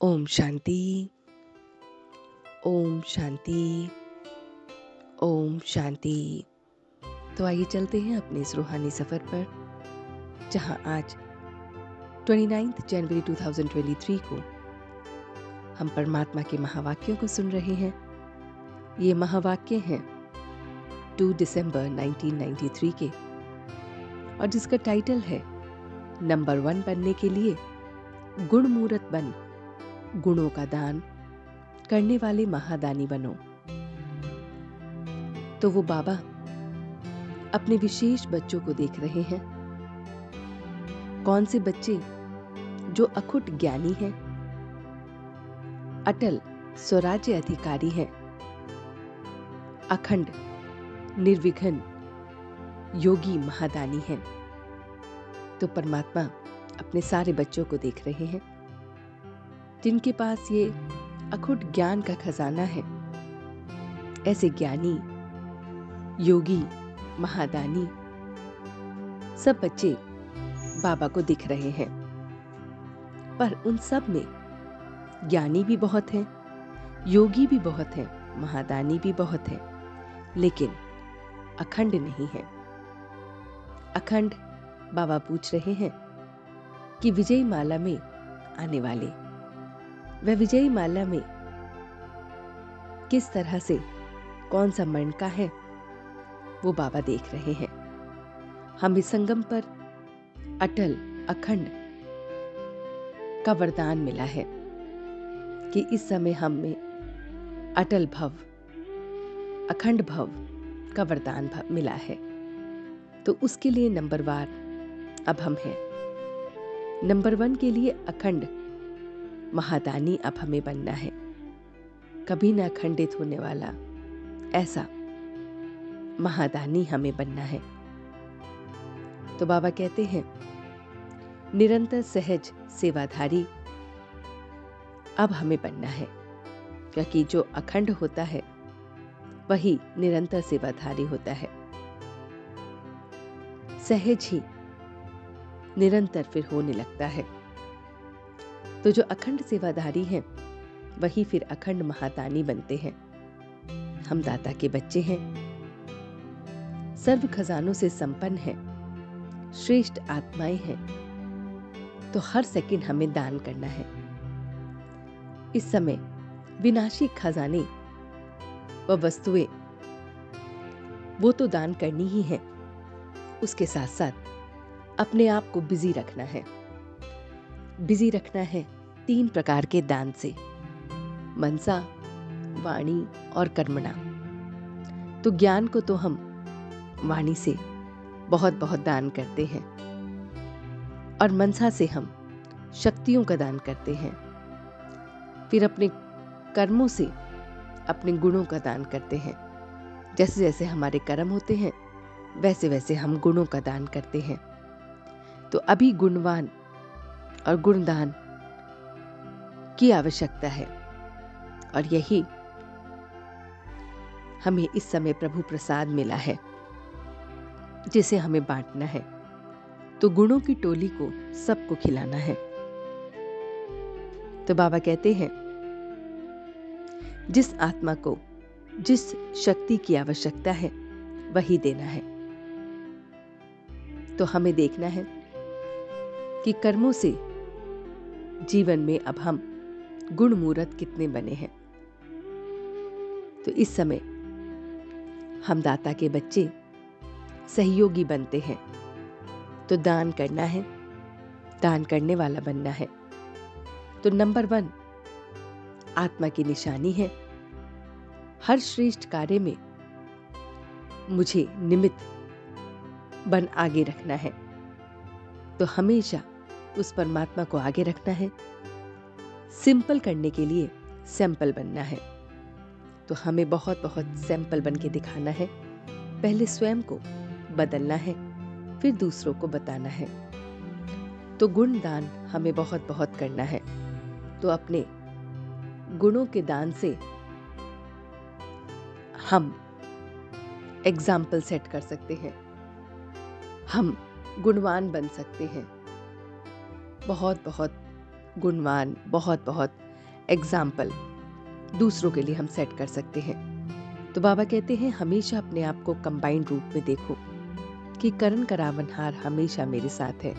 ओम शांति। ओम शांति। ओम शांति। तो आइए चलते हैं अपने इस रूहानी सफ़र पर, जहां आज 29 जनवरी 2023 को हम परमात्मा के महावाक्यों को सुन रहे हैं। ये महावाक्य हैं 2 दिसंबर 1993 के, और जिसका टाइटल है नंबर 1 बनने के लिए गुणमूर्त बन, गुणों का दान करने वाले महादानी बनो। तो वो बाबा अपने विशेष बच्चों को देख रहे हैं। कौन से बच्चे जो अखुट ज्ञानी हैं, अटल स्वराज्य अधिकारी हैं, अखंड निर्विघ्न योगी महादानी हैं। तो परमात्मा अपने सारे बच्चों को देख रहे हैं, जिनके पास ये अखुट ज्ञान का खजाना है। ऐसे ज्ञानी, योगी, महादानी सब बच्चे बाबा को दिख रहे हैं। पर उन सब में ज्ञानी भी बहुत हैं, योगी भी बहुत हैं, महादानी भी बहुत हैं, लेकिन अखंड नहीं है। अखंड बाबा पूछ रहे हैं कि विजय माला में आने वाले, वह विजय माला में किस तरह से, कौन सा मणका है, वो बाबा देख रहे हैं। हम इस संगम पर अटल अखंड का वरदान मिला है कि इस समय हम में अटल भव, अखंड भव का वरदान मिला है। तो उसके लिए नंबरवार अब हम हैं। नंबर 1 के लिए अखंड महादानी अब हमें बनना है। कभी ना खंडित होने वाला ऐसा महादानी हमें बनना है। तो बाबा कहते हैं, निरंतर सहज सेवाधारी अब हमें बनना है, क्योंकि जो अखंड होता है वही निरंतर सेवाधारी होता है। सहज ही निरंतर फिर होने लगता है। तो जो अखंड सेवाधारी हैं वही फिर अखंड महादानी बनते हैं। हम दाता के बच्चे हैं, सर्व खजानों से संपन्न हैं, श्रेष्ठ आत्माएं हैं। तो हर सेकंड हमें दान करना है। इस समय विनाशी खजाने व वस्तुएं वो तो दान करनी ही है, उसके साथ साथ अपने आप को बिजी रखना है। बिजी रखना है 3 प्रकार के दान से, मनसा, वाणी और कर्मणा। तो ज्ञान को तो हम वाणी से बहुत बहुत दान करते हैं, और मनसा से हम शक्तियों का दान करते हैं। फिर अपने कर्मों से अपने गुणों का दान करते हैं। जैसे जैसे हमारे कर्म होते हैं वैसे वैसे हम गुणों का दान करते हैं। तो अभी गुणवान और गुणदान की आवश्यकता है, और यही हमें इस समय प्रभु प्रसाद मिला है, जिसे हमें बांटना है। तो गुणों की टोली को सबको खिलाना है। तो बाबा कहते हैं, जिस आत्मा को जिस शक्ति की आवश्यकता है वही देना है। तो हमें देखना है कि कर्मों से जीवन में अब हम गुणमूर्त कितने बने हैं। तो इस समय हम दाता के बच्चे सहयोगी बनते हैं। तो दान करना है, दान करने वाला बनना है। तो नंबर 1 आत्मा की निशानी है। हर श्रेष्ठ कार्य में मुझे निमित्त बन आगे रखना है। तो हमेशा उस परमात्मा को आगे रखना है। सिंपल करने के लिए सैंपल बनना है। तो हमें बहुत बहुत सैंपल बन के दिखाना है। पहले स्वयं को बदलना है, फिर दूसरों को बताना है। तो गुण दान हमें बहुत बहुत करना है। तो अपने गुणों के दान से हम एग्जाम्पल सेट कर सकते हैं, हम गुणवान बन सकते हैं। बहुत बहुत गुणवान, बहुत बहुत एग्जाम्पल दूसरों के लिए हम सेट कर सकते हैं। तो बाबा कहते हैं हमेशा अपने आप को कंबाइंड रूप में देखो कि करण करावनहार हमेशा मेरे साथ है।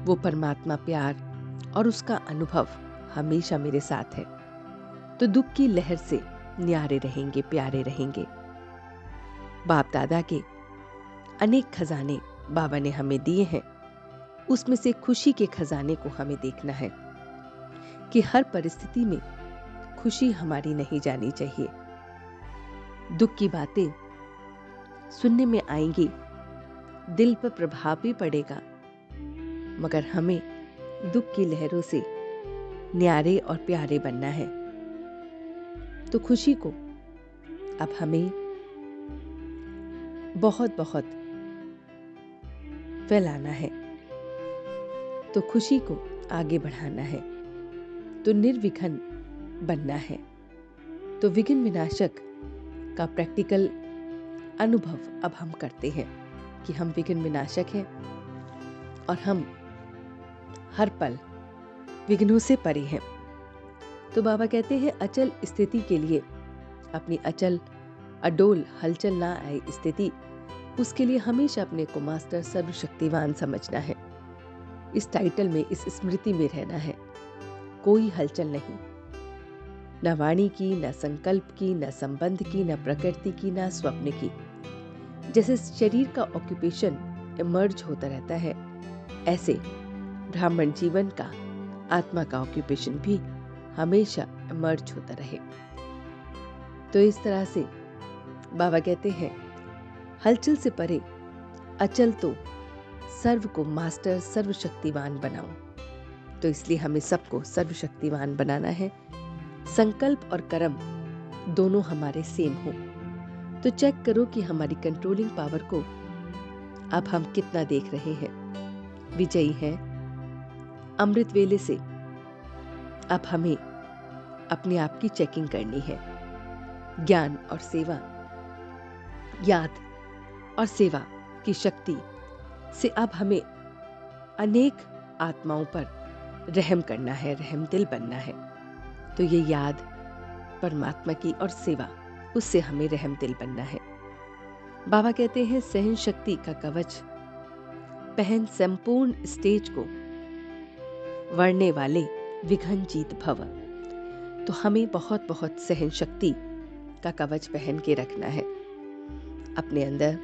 वो परमात्मा प्यार और उसका अनुभव हमेशा मेरे साथ है। तो दुख की लहर से न्यारे रहेंगे, प्यारे रहेंगे। बाप दादा के अनेक खजाने बाबा ने हमें दिए हैं, उसमें से खुशी के खजाने को हमें देखना है कि हर परिस्थिति में खुशी हमारी नहीं जानी चाहिए। दुख की बातें सुनने में आएंगी, दिल पर प्रभाव भी पड़ेगा, मगर हमें दुख की लहरों से न्यारे और प्यारे बनना है। तो खुशी को अब हमें बहुत बहुत फैलाना है, तो खुशी को आगे बढ़ाना है, तो निर्विघ्न बनना है। तो विघ्न विनाशक का प्रैक्टिकल अनुभव अब हम करते हैं कि हम विघ्न विनाशक हैं और हम हर पल विघ्नों से परे हैं। तो बाबा कहते हैं अचल स्थिति के लिए, अपनी अचल अडोल हलचल ना आए स्थिति, उसके लिए हमेशा अपने को मास्टर सर्वशक्तिवान समझना है। इस टाइटल में, इस स्मृति में रहना है। कोई हलचल नहीं, न वाणी की, न संकल्प की, न संबंध की, न प्रकृति की, न स्वप्न की। जैसे शरीर का ऑक्यूपेशन इमर्ज होता रहता है, ऐसे ब्राह्मण जीवन का, आत्मा का ऑक्यूपेशन भी हमेशा इमर्ज होता रहे। तो इस तरह से बाबा कहते हैं हलचल से परे अचल तो सर्व को मास्टर सर्वशक्तिवान बनाओ। तो इसलिए हमें सबको सर्वशक्तिवान बनाना है। संकल्प और कर्म दोनों हमारे सेम हो। तो चेक करो कि हमारी कंट्रोलिंग पावर को अब हम कितना देख रहे हैं, विजयी हैं। अमृत वेले से अब हमें अपने आप की चेकिंग करनी है। ज्ञान और सेवा, याद और सेवा की शक्ति से अब हमें अनेक आत्माओं पर रहम करना है, रहम दिल बनना है। तो ये याद परमात्मा की और सेवा, उससे हमें रहम दिल बनना है। बाबा कहते हैं सहन शक्ति का कवच पहन संपूर्ण स्टेज को वर्णने वाले विघ्न जीत भव। तो हमें बहुत बहुत सहन शक्ति का कवच पहन के रखना है। अपने अंदर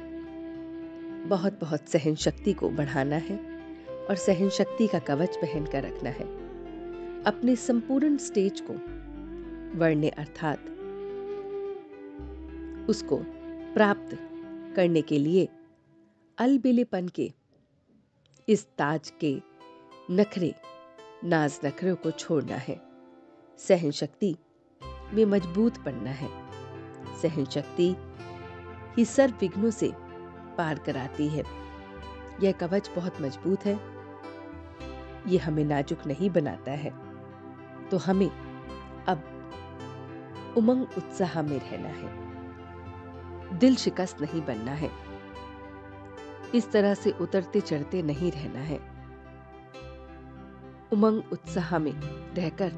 बहुत बहुत सहन शक्ति को बढ़ाना है और सहन शक्ति का कवच पहन कर रखना है। अपने संपूर्ण स्टेज को वर्णने अर्थात उसको प्राप्त करने के लिए अलबेलेपन के इस ताज के नखरे, नाज नखरों को छोड़ना है। सहन शक्ति में मजबूत बनना है। सहन शक्ति ही सर्व विघ्नों से पार कराती है। यह कवच बहुत मजबूत है, यह हमें नाजुक नहीं बनाता है। तो हमें अब उमंग उत्साह में रहना है, दिल शिकस्त नहीं बनना है, इस तरह से उतरते चढ़ते नहीं रहना है। उमंग उत्साह में रहकर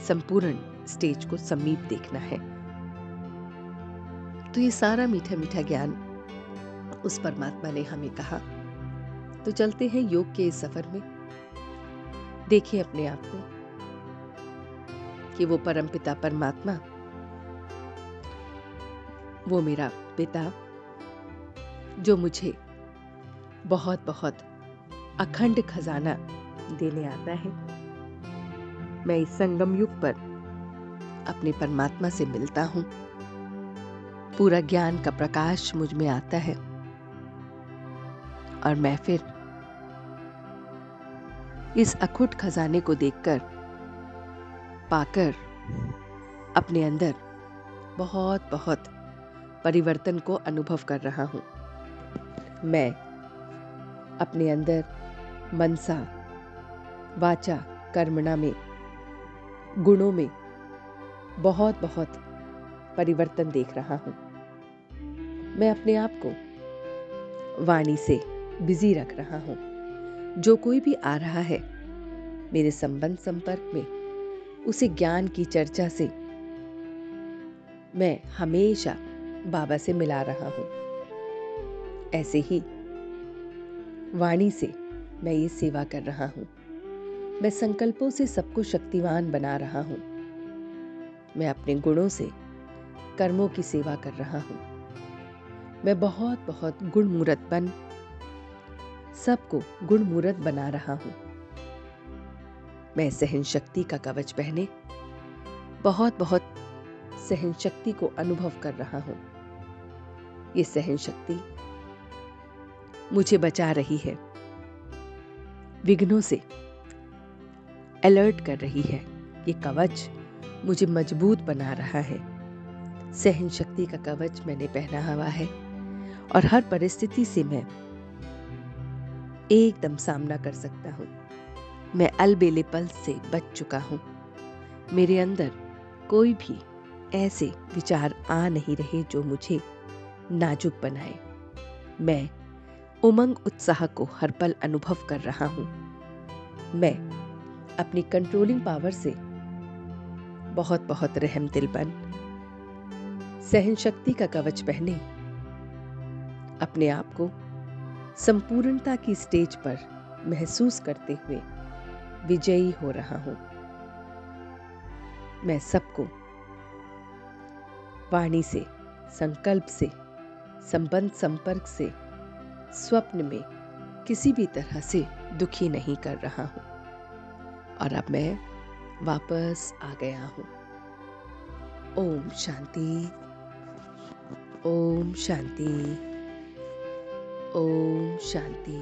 संपूर्ण स्टेज को समीप देखना है। तो ये सारा मीठा मीठा ज्ञान उस परमात्मा ने हमें कहा। तो चलते हैं योग के इस सफर में। देखिए अपने आप को कि वो परमपिता परमात्मा, वो मेरा पिता जो मुझे बहुत बहुत अखंड खजाना देने आता है। मैं इस संगम युग पर अपने परमात्मा से मिलता हूं। पूरा ज्ञान का प्रकाश मुझ में आता है और मैं फिर इस अखुट खजाने को देखकर, पाकर अपने अंदर बहुत बहुत परिवर्तन को अनुभव कर रहा हूं। मैं अपने अंदर मनसा, वाचा, कर्मणा में, गुणों में बहुत बहुत परिवर्तन देख रहा हूं। मैं अपने आप को वाणी से बिजी रख रहा हूं। जो कोई भी आ रहा है मेरे संबंध संपर्क में, उसी ज्ञान की चर्चा से मैं हमेशा बाबा से मिला रहा हूँ। ऐसे ही वाणी से मैं ये सेवा कर रहा हूँ। मैं संकल्पों से सबको शक्तिवान बना रहा हूँ। मैं अपने गुणों से कर्मों की सेवा कर रहा हूँ। मैं बहुत बहुत गुणमूर्त बन सबको गुणमूर्त बना रहा हूँ। मैं सहन शक्ति का कवच पहने बहुत बहुत सहन शक्ति को अनुभव कर रहा हूँ। ये सहन शक्ति मुझे बचा रही है, विघ्नों से अलर्ट कर रही है। ये कवच मुझे मजबूत बना रहा है। सहन शक्ति का कवच मैंने पहना हुआ है और हर परिस्थिति से मैं एकदम सामना कर सकता हूँ। मैं अलबेले पल से बच चुका हूँ। मेरे अंदर कोई भी ऐसे विचार आ नहीं रहे जो मुझे नाजुक बनाए। मैं उमंग उत्साह को हर पल अनुभव कर रहा हूँ। मैं अपनी कंट्रोलिंग पावर से बहुत बहुत रहमदिल बन सहन शक्ति का कवच पहने अपने आप को संपूर्णता की स्टेज पर महसूस करते हुए विजयी हो रहा हूं। मैं सबको वाणी से, संकल्प से, संबंध संपर्क से, स्वप्न में किसी भी तरह से दुखी नहीं कर रहा हूं। और अब मैं वापस आ गया हूं। ओम शांति, ओम शांति, ओम शांति।